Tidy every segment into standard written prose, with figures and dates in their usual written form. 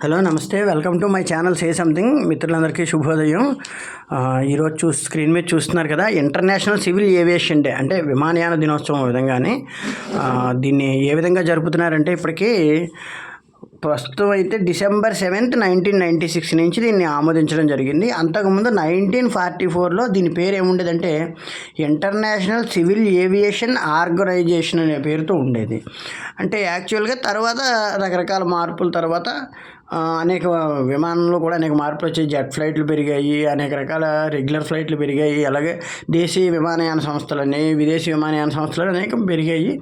Hello నమస్తే, welcome to my channel say something. మిత్రులందరికీ శుభోదయం. ఈరోజు స్క్రీన్ మీద చూస్తున్నారు కదా, ఇంటర్నేషనల్ సివిల్ ఏవియేషన్ డే అంటే విమానయాన దినోత్సవం విధంగానే దీన్ని ఏ విధంగా జరుపుతున్నారంటే ఇప్పటికీ ప్రస్తుతం అయితే December 7th, 1996 నుంచి దీన్ని ఆమోదించడం జరిగింది. అంతకుముందు 1944లో దీని పేరు ఏముండేదంటే ఇంటర్నేషనల్ సివిల్ ఏవియేషన్ ఆర్గనైజేషన్ అనే పేరుతో ఉండేది. అంటే యాక్చువల్గా తర్వాత రకరకాల మార్పుల తర్వాత అనేక విమానంలో కూడా అనేక మార్పులు వచ్చాయి. జెట్ ఫ్లైట్లు పెరిగాయి, అనేక రకాల రెగ్యులర్ ఫ్లైట్లు పెరిగాయి, అలాగే దేశీయ విమానయాన సంస్థలని విదేశీ విమానయాన సంస్థలు అనేకం పెరిగాయి.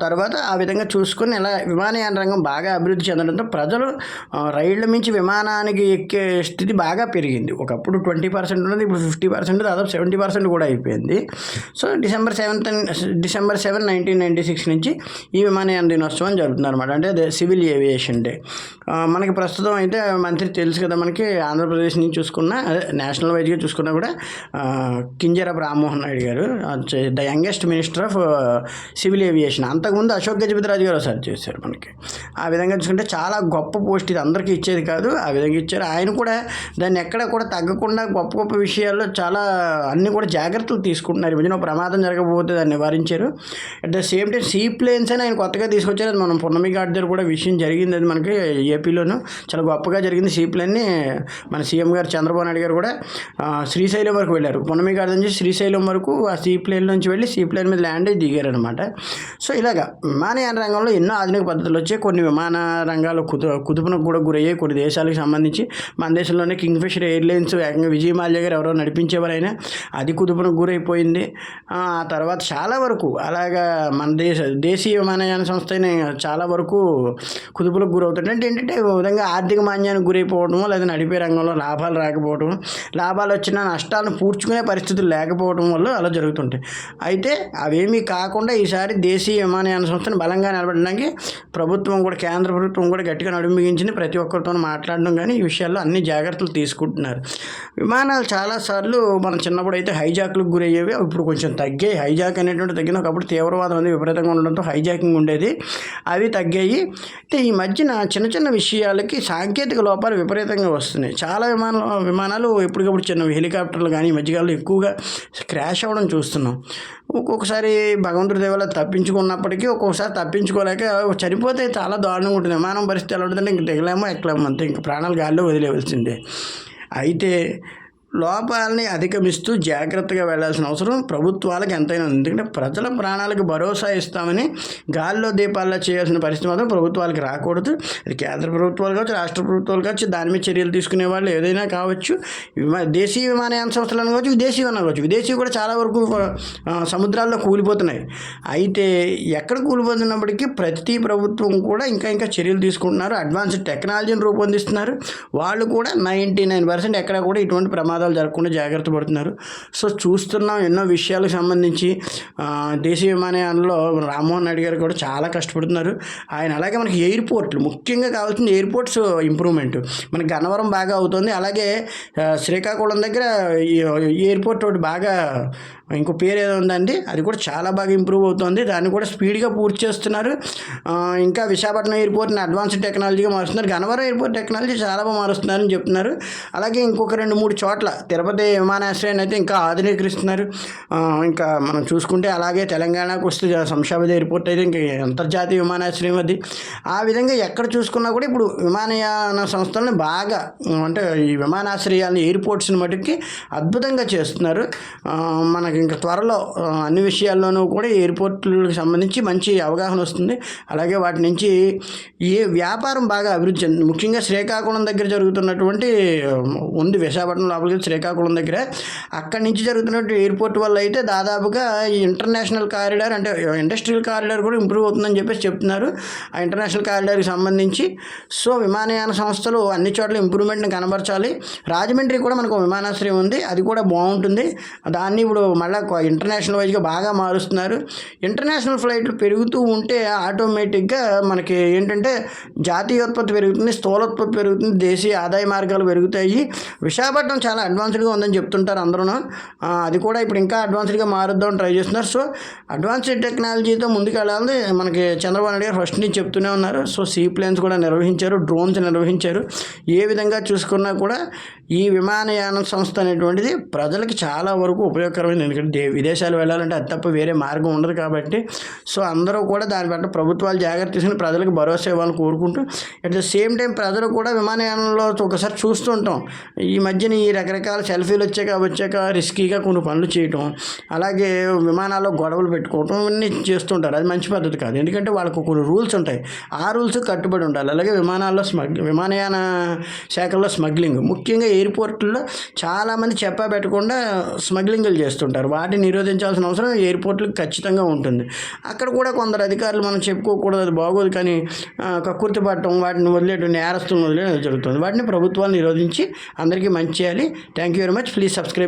తర్వాత ఆ విధంగా చూసుకొని ఇలా విమానయాన రంగం బాగా అభివృద్ధి చెందడంతో ప్రజలు రైళ్ల మించి విమానానికి ఎక్కే స్థితి బాగా పెరిగింది. ఒకప్పుడు 20% ఉన్నది, ఇప్పుడు 50%, దాదాపు 70% కూడా అయిపోయింది. సో December 7, 1996 నుంచి ఈ విమానయాన దినోత్సవం జరుగుతుంది అనమాట. అంటే సివిల్ ఏవియేషన్ డే. మనకి ప్రస్తుతం అయితే మంత్రి తెలుసు కదా, మనకి ఆంధ్రప్రదేశ్ నుంచి చూసుకున్న నేషనల్ వైజ్గా చూసుకున్నా కూడా కింజరాపు రామ్మోహన్ నాయుడు గారు the youngest minister of civil aviation. అంతకుముందు అశోక్ గజపతిరాజు గారు ఒకసారి చేశారు మనకి. ఆ విధంగా చూసుకుంటే చాలా గొప్ప పోస్ట్, ఇది అందరికీ ఇచ్చేది కాదు, ఆ విధంగా ఇచ్చారు. ఆయన కూడా దాన్ని ఎక్కడ కూడా తగ్గకుండా గొప్ప గొప్ప విషయాల్లో చాలా అన్ని కూడా జాగ్రత్తలు తీసుకుంటున్నారు. మధ్యన ప్రమాదం జరగకపోతే దాన్ని నివారించారు. At the same time sea planes అని ఆయన కొత్తగా తీసుకొచ్చారు. అది మనం పున్నమి ఘాట్ దగ్గర కూడా విషయం జరిగింది, అది మనకి ఏపీలోను చాలా గొప్పగా జరిగింది. సీ ప్లేన్ని మన సీఎం గారు చంద్రబాబు నాయుడు గారు కూడా శ్రీశైలం వరకు వెళ్ళారు. పున్నమి ఘాట్ నుంచి శ్రీశైలం వరకు ఆ సీ ప్లేన్ నుంచి వెళ్ళి సీ ప్లేన్ మీద ల్యాండ్ అయ్యి దిగారనమాట. సో ఇలాగా విమానయాన రంగంలో ఎన్నో ఆధునిక పద్ధతులు వచ్చాయి. కొన్ని విమాన రంగాలు కుదుపునకు కూడా గురయ్యాయి. కొన్ని దేశాలకు సంబంధించి మన దేశంలోనే కింగ్ఫిషర్ ఎయిర్లైన్స్ ఏకంగా విజయ్ మాల్యా గారు ఎవరో నడిపించేవారైనా అది కుదుపునకు గురైపోయింది. ఆ తర్వాత చాలా వరకు అలాగా మన దేశీయ విమానయాన సంస్థ చాలా వరకు కుదుపులకు గురవుతుంది. అంటే ఏంటంటే విధంగా ఆర్థిక మాన్యానికి గురైపోవడం, లేదా నడిపే రంగంలో లాభాలు రాకపోవడం, లాభాలు వచ్చిన నష్టాలను పూడ్చుకునే పరిస్థితులు లేకపోవడం వల్ల అలా జరుగుతుంటాయి. అయితే అవేమీ కాకుండా ఈసారి దేశీయ విమానయాన సంస్థను బలంగా నిలబడడానికి ప్రభుత్వం కూడా, కేంద్ర ప్రభుత్వం కూడా గట్టిగా నడుంబిగించింది. ప్రతి ఒక్కరితో మాట్లాడడం కానీ ఈ విషయాల్లో అన్ని జాగ్రత్తలు తీసుకుంటున్నారు. విమానాలు చాలాసార్లు మనం చిన్నప్పుడు అయితే హైజాక్లకు గురయ్యేవి, ఇప్పుడు కొంచెం తగ్గాయి. హైజాక్ అనేటువంటి తగ్గిన, ఒకప్పుడు తీవ్రవాదం అనేది విపరీతంగా ఉండడంతో హైజాకింగ్ ఉండేది, అవి తగ్గాయి. అయితే ఈ మధ్యన చిన్న చిన్న విషయాలకి సాంకేతిక లోపాలు విపరీతంగా వస్తున్నాయి. చాలా విమానాలు ఎప్పటికప్పుడు చిన్న హెలికాప్టర్లు కానీ ఈ మధ్యకాలంలో ఎక్కువగా క్రాష్ అవ్వడం చూస్తున్నాం. ఒక్కొక్కసారి భగవంతుడి దేవల తప్పించుకున్నప్పటికీ ఒక్కొక్కసారి తప్పించుకోలేక చనిపోతే చాలా దారుణంగా ఉంటుంది. విమానం పరిస్థితి ఎలా ఉంటుందంటే ఇంక దిగలేమో ఎక్కలేమో, అంతే, ఇంక ప్రాణాలు గాల్లో వదిలేవలసిందే. అయితే లోపాలని అధిగమిస్తూ జాగ్రత్తగా వెళ్లాల్సిన అవసరం ప్రభుత్వాలకు ఎంతైనా ఉంది. ఎందుకంటే ప్రజల ప్రాణాలకు భరోసా ఇస్తామని గాల్లో దీపాల్లో చేయాల్సిన పరిస్థితి మాత్రం ప్రభుత్వాలకు రాకూడదు. అది కేంద్ర ప్రభుత్వాలు కావచ్చు, రాష్ట్ర ప్రభుత్వాలు కావచ్చు, దాని మీద చర్యలు తీసుకునే వాళ్ళు ఏదైనా కావచ్చు. దేశీయ విమానయాన సంస్థలను కావచ్చు, విదేశీ కావచ్చు. విదేశీ కూడా చాలా వరకు సముద్రాల్లో కూలిపోతున్నాయి. అయితే ఎక్కడ కూలిపోతున్నప్పటికీ ప్రతి ప్రభుత్వం కూడా ఇంకా చర్యలు తీసుకుంటున్నారు. అడ్వాన్స్డ్ టెక్నాలజీని రూపొందిస్తున్నారు. వాళ్ళు కూడా 99% ఎక్కడ కూడా ఇటువంటి ప్రమాదాలు జరగకుండా జాగ్రత్త పడుతున్నారు. సో చూస్తున్నాం ఎన్నో విషయాలకు సంబంధించి. దేశీయ విమానయానంలో రామ్మోహన్ నాయుడు గారు కూడా చాలా కష్టపడుతున్నారు. ఆయన అలాగే మనకి ఎయిర్పోర్ట్లు, ముఖ్యంగా కావాల్సింది ఎయిర్పోర్ట్స్ ఇంప్రూవ్మెంట్. మనకి గన్నవరం బాగా అవుతుంది, అలాగే శ్రీకాకుళం దగ్గర ఎయిర్పోర్ట్ ఒకటి బాగా, ఇంకో పేరు ఏదో ఉందండి, అది కూడా చాలా బాగా ఇంప్రూవ్ అవుతుంది. దాన్ని కూడా స్పీడ్గా పూర్తి చేస్తున్నారు. ఇంకా విశాఖపట్నం ఎయిర్పోర్ట్ని అడ్వాన్స్డ్ టెక్నాలజీగా మారుస్తున్నారు. గన్నవరం ఎయిర్పోర్ట్ టెక్నాలజీ చాలా బాగా మారుస్తున్నారని చెప్తున్నారు. అలాగే ఇంకొక 2-3 చోట్ల తిరుపతి విమానాశ్రయాన్ని అయితే ఇంకా ఆధునీకరిస్తున్నారు. ఇంకా మనం చూసుకుంటే అలాగే తెలంగాణకు వస్తే శంషాబాద్ ఎయిర్పోర్ట్ అయితే ఇంకా అంతర్జాతీయ విమానాశ్రయం అది. ఆ విధంగా ఎక్కడ చూసుకున్నా కూడా ఇప్పుడు విమానయాన సంస్థలను బాగా, అంటే ఈ విమానాశ్రయాలని, ఎయిర్పోర్ట్స్ని మటుకి అద్భుతంగా చేస్తున్నారు. మనకి ఇంకా త్వరలో అన్ని విషయాల్లోనూ కూడా ఎయిర్పోర్ట్లకు సంబంధించి మంచి అవగాహన వస్తుంది. అలాగే వాటి నుంచి వ్యాపారం బాగా అభివృద్ధి చెందింది. ముఖ్యంగా శ్రీకాకుళం దగ్గర జరుగుతున్నటువంటి ఉంది, విశాఖపట్నం లోపలికి శ్రీకాకుళం దగ్గర, అక్కడి నుంచి జరుగుతున్నటువంటి ఎయిర్పోర్ట్ వల్ల అయితే దాదాపుగా ఈ ఇంటర్నేషనల్ కారిడార్, అంటే ఇండస్ట్రియల్ కారిడార్ కూడా ఇంప్రూవ్ అవుతుందని చెప్పేసి చెప్తున్నారు. ఆ ఇంటర్నేషనల్ కారిడార్కి సంబంధించి సో విమానయాన సంస్థలు అన్ని చోట్ల ఇంప్రూవ్మెంట్ని కనబరచాలి. రాజమండ్రి కూడా మనకు విమానాశ్రయం ఉంది, అది కూడా బాగుంటుంది. దాన్ని ఇప్పుడు మళ్ళీ ఇంటర్నేషనల్ వైజ్గా బాగా మారుస్తున్నారు. ఇంటర్నేషనల్ ఫ్లైట్లు పెరుగుతూ ఉంటే ఆటోమేటిక్గా మనకి ఏంటంటే జాతీయోత్పత్తి పెరుగుతుంది, స్థూలోత్పత్తి పెరుగుతుంది, దేశీయ ఆదాయ మార్గాలు పెరుగుతాయి. విశాఖపట్నం చాలా అడ్వాన్స్డ్గా ఉందని చెప్తుంటారు అందరూ. అది కూడా ఇప్పుడు ఇంకా అడ్వాన్స్డ్గా మారుద్దామని ట్రై చేస్తున్నారు. సో అడ్వాన్స్డ్ టెక్నాలజీతో ముందుకు వెళ్ళాలని మనకి చంద్రబాబు నాయుడు గారు ఫస్ట్ నుంచి చెప్తూనే ఉన్నారు. సో సీ ప్లేన్స్ కూడా నిర్వహించారు, డ్రోన్స్ నిర్వహించారు. ఏ విధంగా చూసుకున్నా కూడా ఈ విమానయాన సంస్థ అనేటువంటిది ప్రజలకి చాలా వరకు ఉపయోగకరమైంది. ఎందుకంటే విదేశాలు వెళ్ళాలంటే అది తప్ప వేరే మార్గం ఉండదు కాబట్టి సో అందరూ కూడా దాని పట్ల ప్రభుత్వాలు జాగ్రత్త తీసుకుని ప్రజలకు భరోసా ఇవ్వాలని కోరుకుంటూ, అట్ ద సేమ్ టైం ప్రజలు కూడా విమానయానంలో ఒకసారి చూస్తుంటాం. ఈ మధ్యన ఈ రకరకాల సెల్ఫీలు వచ్చాక రిస్కీగా కొన్ని పనులు చేయటం, అలాగే విమానాల్లో గొడవలు పెట్టుకోవటం ఇవన్నీ చేస్తుంటారు. అది మంచి పద్ధతి కాదు. ఎందుకంటే వాళ్ళకు కొన్ని రూల్స్ ఉంటాయి, ఆ రూల్స్ కట్టుబడి ఉండాలి. అలాగే విమానయాన శాఖల్లో స్మగ్లింగ్, ముఖ్యంగా ఎయిర్పోర్ట్లో చాలామంది పెట్టకుండా స్మగ్లింగ్లు చేస్తుంటారు. వాటిని నిరోధించాల్సిన అవసరం ఎయిర్పోర్ట్లకు ఖచ్చితంగా ఉంటుంది. అక్కడ కూడా కొందరు అధికారులు మనం చెప్పుకోకూడదు, అది బాగోదు, కానీ కక్కుర్తి పట్టడం, వాటిని వదిలేయడం, నేరస్తులను వదిలేయడం జరుగుతుంది. వాటిని ప్రభుత్వాలు నిరోధించి అందరికీ మంచి చేయాలి. Thank you very much. Please subscribe.